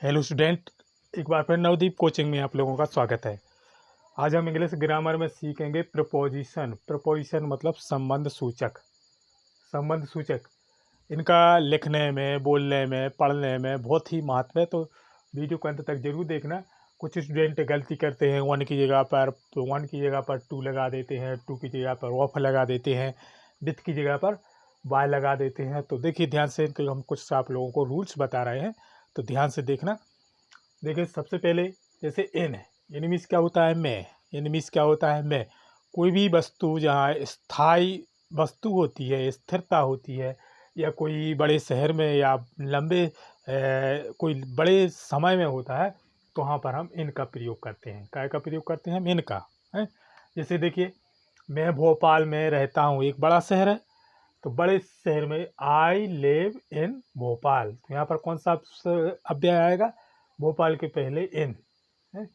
Hello student, एक बार फिर Navdeep coaching में आप लोगों का स्वागत है। आज हम इंग्लिश ग्रामर में सीखेंगे प्रपोजिशन। प्रपोजिशन मतलब संबंध सूचक। संबंध सूचक इनका लिखने में, बोलने में, पढ़ने में बहुत ही महत्व है, तो वीडियो को अंत तक जरूर देखना। कुछ स्टूडेंट गलती करते हैं, वन की जगह पर टू लगा देते हैं, टू की जगह पर ऑफ लगा देते हैं, विथ की जगह पर वाई लगा देते हैं। तो देखिए ध्यान से, इनके हम कुछ आप लोगों को रूल्स बता रहे हैं, तो ध्यान से देखना। देखिए सबसे पहले जैसे एन है, एन मीन्स क्या होता है? मैं। एन मीन्स क्या होता है? मैं। कोई भी वस्तु जहाँ स्थायी वस्तु होती है, स्थिरता होती है, या कोई बड़े शहर में या लंबे कोई बड़े समय में होता है, तो वहाँ पर हम इन का प्रयोग करते हैं। काय का प्रयोग करते हैं? हम इन का है। जैसे देखिए, मैं भोपाल में रहता हूँ, एक बड़ा शहर है, तो बड़े शहर में आई लिव इन भोपाल, तो यहाँ पर कौन सा अव्यय आएगा? भोपाल के पहले इन है।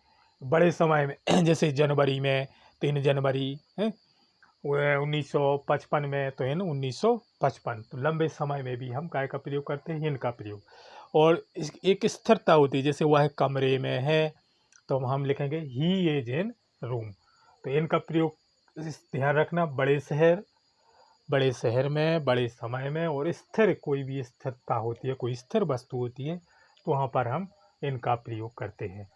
बड़े समय में जैसे जनवरी में 3 जनवरी है, 1955 में, तो इन 1955। तो लंबे समय में भी हम काय का प्रयोग करते हैं? इन का प्रयोग। और एक स्थिरता होती है, जैसे वह कमरे में है, तो हम लिखेंगे ही इज इन रूम। तो इनका प्रयोग ध्यान रखना, बड़े शहर में, बड़े समय में, और स्थिर, कोई भी स्थिरता होती है, कोई स्थिर वस्तु होती है, तो वहाँ पर हम इनका प्रयोग करते हैं।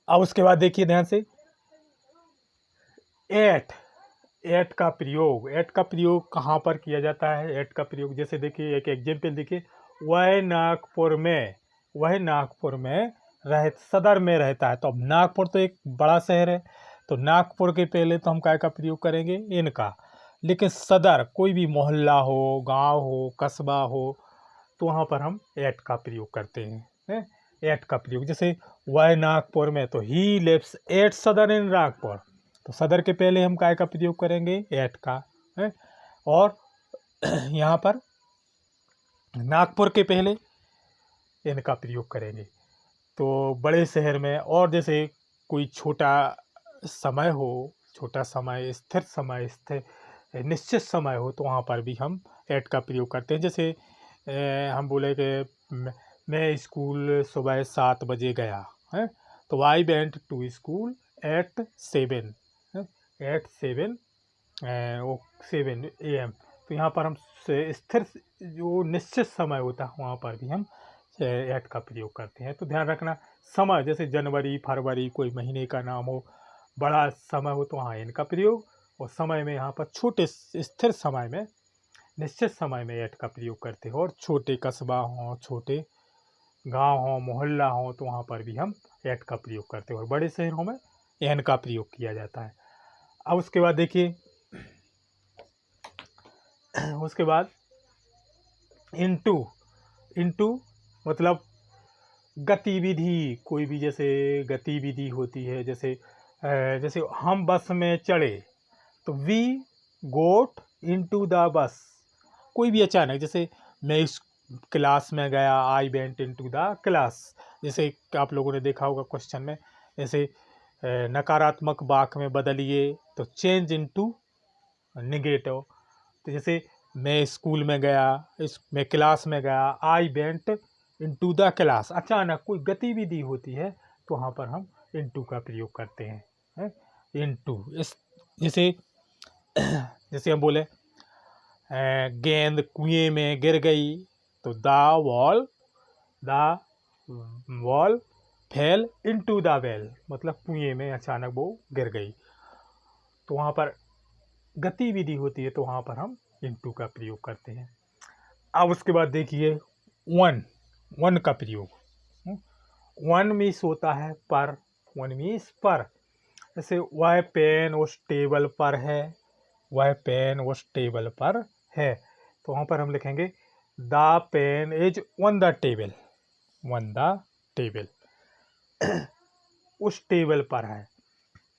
अब उसके बाद देखिए ध्यान से, एट का प्रयोग कहाँ पर किया जाता है? एट का प्रयोग जैसे देखिए, एक एग्जाम्पल देखिए, वह नागपुर में सदर में रहता है। तो अब नागपुर तो एक बड़ा शहर है, तो नागपुर के पहले तो हम काय का प्रयोग करेंगे? इनका। लेकिन सदर, कोई भी मोहल्ला हो, गांव हो, कस्बा हो, तो वहाँ पर हम एट का प्रयोग करते हैं। एट का प्रयोग जैसे वह नागपुर में, तो ही लिव्स एट सदर इन नागपुर, तो सदर के पहले हम काय का प्रयोग करेंगे? एट का है। और यहाँ पर नागपुर के पहले इनका प्रयोग करेंगे। तो बड़े शहर में, और जैसे कोई छोटा समय, स्थिर निश्चित समय हो, तो वहाँ पर भी हम एट का प्रयोग करते हैं। जैसे हम बोले कि मैं स्कूल सुबह 7 बजे गया है, तो I went to school at 7 AM। तो यहाँ पर हम स्थिर, जो निश्चित समय होता है, वहाँ पर भी हम एट का प्रयोग करते हैं। तो ध्यान रखना, समय जैसे जनवरी, फरवरी, कोई महीने का नाम हो, बड़ा समय हो, तो वहाँ इन का प्रयोग। और समय में यहाँ पर छोटे स्थिर समय में, निश्चित समय में एट का प्रयोग करते हो। और छोटे कस्बा हों, छोटे गांव हों, मोहल्ला हो, तो वहाँ पर भी हम एट का प्रयोग करते हैं। और बड़े शहरों में एन का प्रयोग किया जाता है। अब उसके बाद देखिए, उसके बाद इनटू मतलब गतिविधि, कोई भी जैसे गतिविधि होती है, जैसे हम बस में चढ़े, तो we got into the bus. कोई भी अचानक, जैसे मैं इस क्लास में गया, I went into the class. जैसे आप लोगों ने देखा होगा क्वेश्चन में, जैसे नकारात्मक वाक्य में बदलिए, तो चेंज इनटू नेगेटिव। तो जैसे मैं स्कूल में गया, मैं क्लास में गया, I went into the class. अचानक कोई गतिविधि होती है, तो वहाँ पर हम इनटू का प्रयोग करते हैं। इनटू इस जैसे जैसे हम बोले गेंद कुएं में गिर गई, तो the wall fail into the well, मतलब कुएं में अचानक वो गिर गई। तो वहाँ पर गतिविधि होती है, तो वहाँ पर हम इनटू का प्रयोग करते हैं। अब उसके बाद देखिए, वन का प्रयोग। वन मीन्स होता है पर, वन मीन्स पर। जैसे वह पेन उस टेबल पर है, वह पेन उस टेबल पर है, तो वहाँ पर हम लिखेंगे the pen is on the table, on the table, उस टेबल पर है।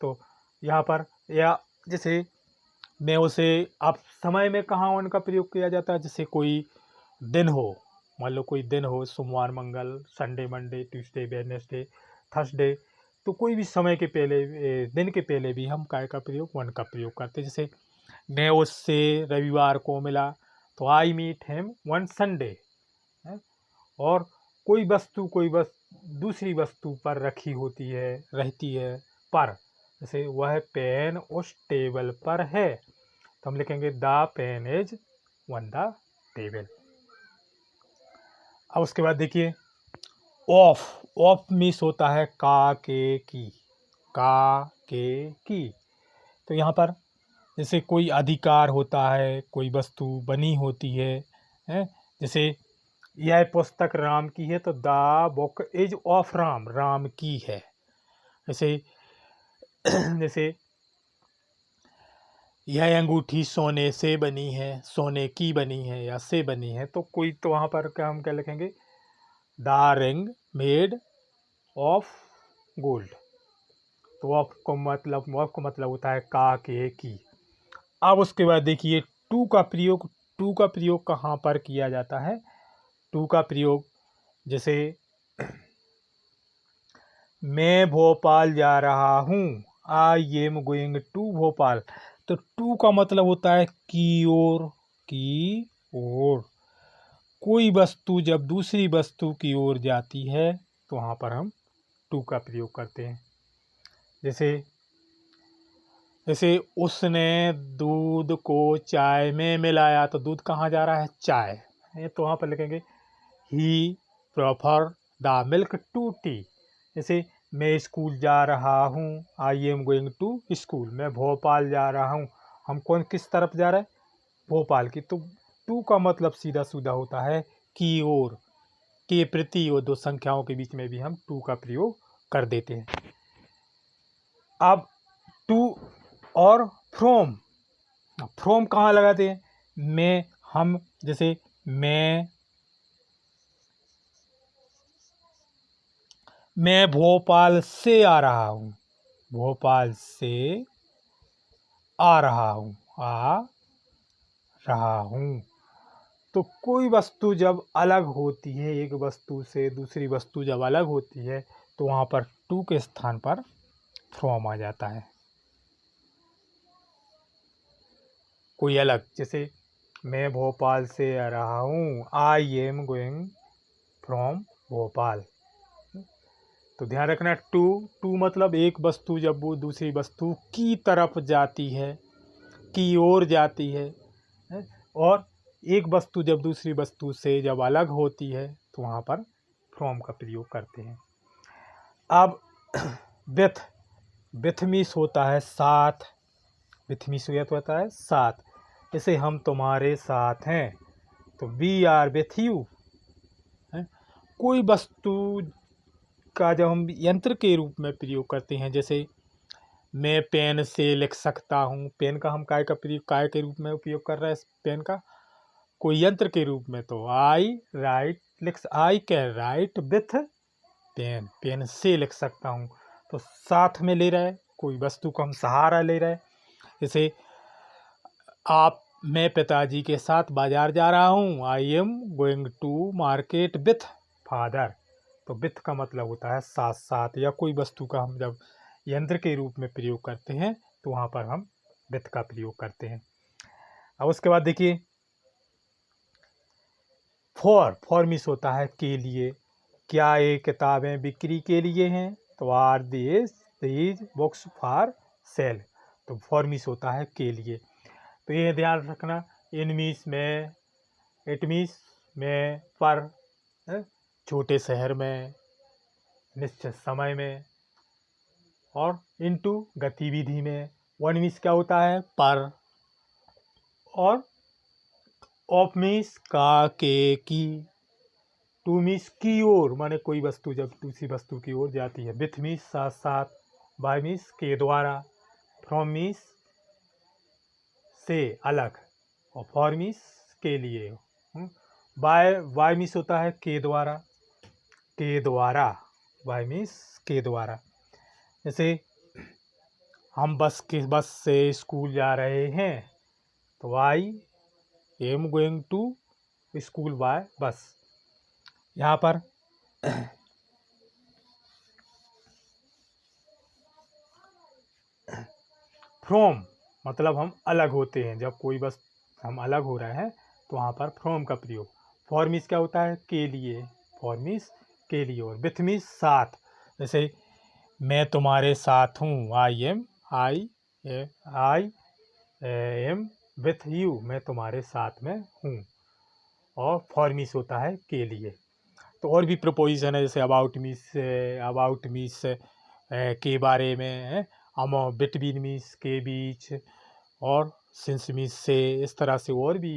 तो यहाँ पर, या जैसे मैं उसे, अब समय में कहाँ वन का प्रयोग किया जाता है? जैसे कोई दिन हो, मान लो कोई दिन हो, सोमवार, मंगल, Sunday, Monday, Tuesday, Wednesday, Thursday, तो कोई भी समय के पहले, दिन के पहले भी हम काय का प्रयोग? वन का प्रयोग करते हैं। जैसे मैं उससे रविवार को मिला, तो I meet him one Sunday. और कोई वस्तु दूसरी वस्तु पर रखी होती है रहती है पर, जैसे वह पेन उस टेबल पर है, तो हम लिखेंगे the pen is on the table. अब उसके बाद देखिए ऑफ। ऑफ मीन्स होता है का के की, का के की। तो यहाँ पर जैसे कोई अधिकार होता है, कोई वस्तु बनी होती है, हैं? जैसे यह पुस्तक राम की है तो the book is of Ram, Ram की है। जैसे जैसे यह अंगूठी सोने से बनी है, सोने की बनी है या से बनी है, तो कोई तो वहाँ पर क्या हम क्या लिखेंगे, the ring made of gold. तो ऑफ को मतलब होता है का के की। अब उसके बाद देखिए टू का प्रयोग। टू का प्रयोग कहाँ पर किया जाता है? टू का प्रयोग जैसे मैं भोपाल जा रहा हूँ, I am going to Bhopal. तो टू का मतलब होता है की ओर, की ओर। कोई वस्तु जब दूसरी वस्तु की ओर जाती है तो वहाँ पर हम टू का प्रयोग करते हैं। जैसे जैसे उसने दूध को चाय में मिलाया, तो दूध कहाँ जा रहा है? चाय। ये तो वहाँ पर लिखेंगे ही prefer the milk to tea. जैसे मैं स्कूल जा रहा हूँ, I am going to school. मैं भोपाल जा रहा हूँ, हम किस तरफ जा रहे हैं? भोपाल की। तो टू का मतलब सीधा सीधा होता है की ओर, के प्रति, और दो संख्याओं के बीच में भी हम टू का प्रयोग कर देते हैं। अब टू और फ्रॉम। फ्रॉम कहाँ लगाते हैं? मैं, हम, जैसे मैं भोपाल से आ रहा हूँ, भोपाल से आ रहा हूँ, आ रहा हूँ। तो कोई वस्तु जब अलग होती है, एक वस्तु से दूसरी वस्तु जब अलग होती है, तो वहाँ पर टू के स्थान पर फ्रॉम आ जाता है। कोई अलग, जैसे मैं भोपाल से आ रहा हूँ, I am going from Bhopal. तो ध्यान रखना टू, टू मतलब एक वस्तु जब वो दूसरी वस्तु की तरफ जाती है, की ओर जाती है, और एक वस्तु जब दूसरी वस्तु से जब अलग होती है तो वहाँ पर फ्रॉम का प्रयोग करते हैं। अब विथ। विथ मीन्स होता है साथ, विथ मीन्स होता है साथ। जैसे हम तुम्हारे साथ हैं, तो वी आर विथ यू। कोई वस्तु का जब हम यंत्र के रूप में प्रयोग करते हैं, जैसे मैं पेन से लिख सकता हूँ। पेन का हम काय के रूप में उपयोग कर रहे हैं? पेन का कोई यंत्र के रूप में, तो I can write with pen, pen से लिख सकता हूँ। तो साथ में ले रहा है, कोई वस्तु को हम सहारा ले रहे हैं। जैसे मैं पिताजी के साथ बाजार जा रहा हूँ, I am going to market with father. तो विथ का मतलब होता है साथ साथ, या कोई वस्तु का हम जब यंत्र के रूप में प्रयोग करते हैं तो वहाँ पर हम विथ का प्रयोग करते हैं। अब उसके बाद देखिए फॉर मीन्स होता है के लिए। क्या ये किताबें बिक्री के लिए हैं? तो are these books for sale. तो फॉर मीन्स होता है के लिए। तो ये ध्यान रखना, इन मीन्स में, इट मीन्स में, पर, छोटे शहर में, निश्चित समय में, और इनटू गतिविधि में। वन मीन्स क्या होता है? पर, और ऑफ मीन्स का के की। टू मीन्स की ओर, माने कोई वस्तु जब दूसरी वस्तु की ओर जाती है। विथ मीन्स साथ साथ, बाय मीन्स के द्वारा, फ्रॉम मीन्स से अलग, और फॉर मीन्स के लिए। बाय मीन्स होता है के द्वारा, के द्वारा, बाय मीन्स के द्वारा। जैसे हम बस से स्कूल जा रहे हैं, तो I am going to school by bus. यहाँ पर फ्रॉम मतलब हम अलग होते हैं, जब कोई हम अलग हो रहे हैं तो वहाँ पर फ्रॉम का प्रयोग। फॉर मीन्स क्या होता है? के लिए, फॉर मीन्स के लिए, और विथ मीन्स साथ। जैसे मैं तुम्हारे साथ हूँ, आई एम विथ यू, मैं तुम्हारे साथ में हूँ। और फॉर मीन्स होता है के लिए। तो और भी प्रपोजिशन है, जैसे अबाउट मीन्स के बारे में है, बिटवीन मीन्स के बीच, और सिंस मीन्स से, इस तरह से और भी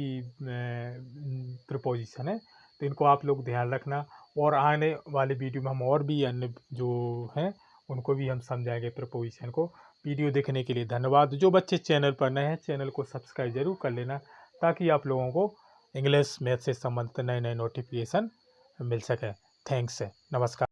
प्रपोजिशन है। तो इनको आप लोग ध्यान रखना, और आने वाले वीडियो में हम और भी अन्य जो हैं उनको भी हम समझाएंगे प्रपोजिशन को। वीडियो देखने के लिए धन्यवाद। जो बच्चे चैनल पर नए हैं, चैनल को सब्सक्राइब जरूर कर लेना, ताकि आप लोगों को इंग्लिश मैथ से संबंधित नए नए नोटिफिकेशन मिल सके। थैंक्स, नमस्कार।